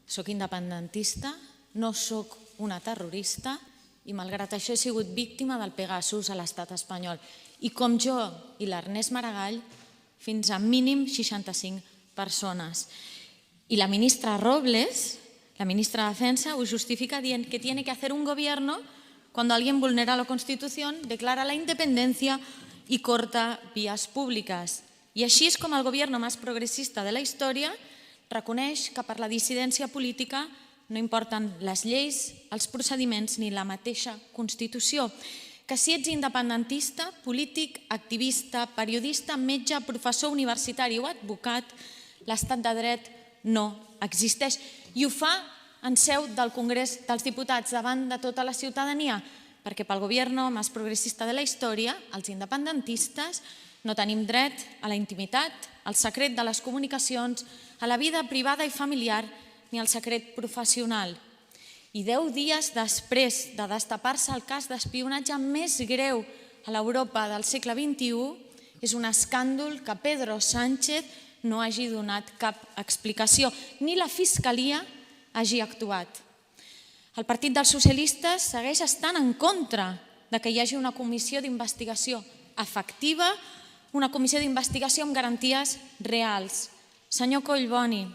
Soc independentista, no soc una terrorista i malgrat això he sigut víctima del Pegasus a l'estat espanyol. I com jo i l'Ernest Maragall, fins a mínim 65 persones. I la ministra Robles, la ministra de Defensa, ho justifica dient que tiene que hacer un gobierno cuando alguien vulnera la Constitución, declara la independencia y corta vías públicas. I així és com el govern més progressista de la història reconeix que per la dissidència política no importen les lleis, els procediments ni la mateixa Constitució. Que si ets independentista, polític, activista, periodista, metge, professor universitari o advocat, l'estat de dret no existeix. I ho fa en seu del Congrés dels Diputats davant de tota la ciutadania, perquè pel govern més progressista de la història, els independentistes, no tenim dret a la intimitat, al secret de les comunicacions, a la vida privada i familiar ni al secret professional. I 10 dies després de destapar-se el cas d'espionatge més greu a l'Europa del segle XXI, és un escàndol que Pedro Sánchez no hagi donat cap explicació, ni la Fiscalia hagi actuat. El Partit dels Socialistes segueix estant en contra que hi hagi una comissió d'investigació efectiva, una comissió d'investigació amb garanties reals. Senyor Collboni,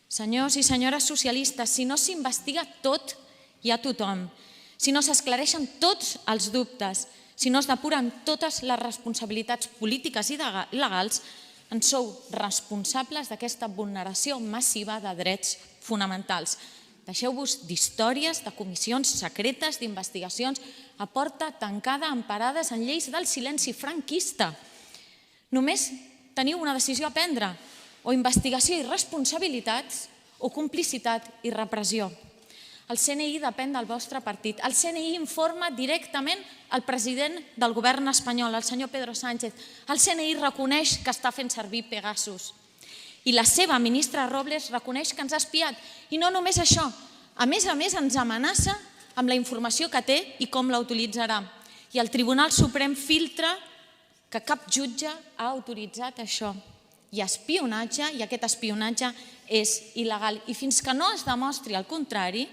senyors i senyores socialistes, si no s'investiga tot, hi ha tothom. Si no s'esclareixen tots els dubtes, si no es depuren totes les responsabilitats polítiques i legals, en sou responsables d'aquesta vulneració massiva de drets fonamentals. Deixeu-vos d'històries, de comissions secretes, d'investigacions a porta tancada, emparades en lleis del silenci franquista. Només teniu una decisió a prendre, o investigació i responsabilitats o complicitat i repressió. El CNI depèn del vostre partit. El CNI informa directament al president del govern espanyol, el senyor Pedro Sánchez. El CNI reconeix que està fent servir Pegasus. I la seva ministra Robles reconeix que ens ha espiat. I no només això, a més ens amenaça amb la informació que té i com la utilitzarà. I el Tribunal Suprem filtra que cap jutge ha autoritzat això. Hi ha espionatge i aquest espionatge és il·legal. I fins que no es demostri el contrari,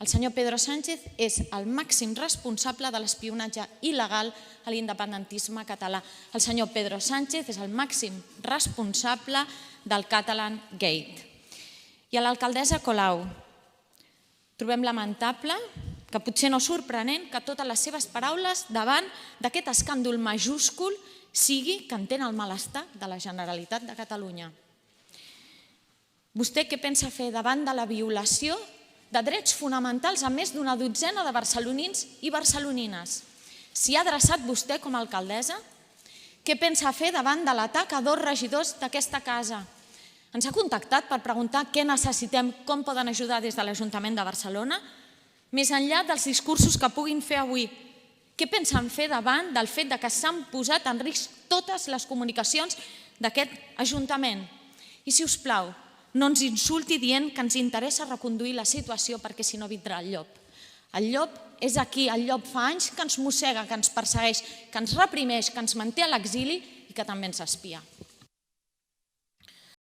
el senyor Pedro Sánchez és el màxim responsable de l'espionatge il·legal a l'independentisme català. El senyor Pedro Sánchez és el màxim responsable del Catalan Gate. I a l'alcaldessa Colau, trobem lamentable, que potser no sorprenent, que totes les seves paraules davant d'aquest escàndol majúscul sigui que entén el malestar de la Generalitat de Catalunya. Vostè què pensa fer davant de la violació de drets fonamentals a més d'una dotzena de barcelonins i barcelonines? S'hi ha adreçat vostè com a alcaldessa? Què pensa fer davant de l'atac a 2 regidors d'aquesta casa? Ens ha contactat per preguntar què necessitem, com poden ajudar des de l'Ajuntament de Barcelona? Més enllà dels discursos que puguin fer avui, què pensen fer davant del fet que s'han posat en risc totes les comunicacions d'aquest Ajuntament? I, si us plau, no ens insulti dient que ens interessa reconduir la situació perquè si no vindrà el llop. El llop és aquí, el llop fa anys que ens mossega, que ens persegueix, que ens reprimeix, que ens manté a l'exili i que també ens espia.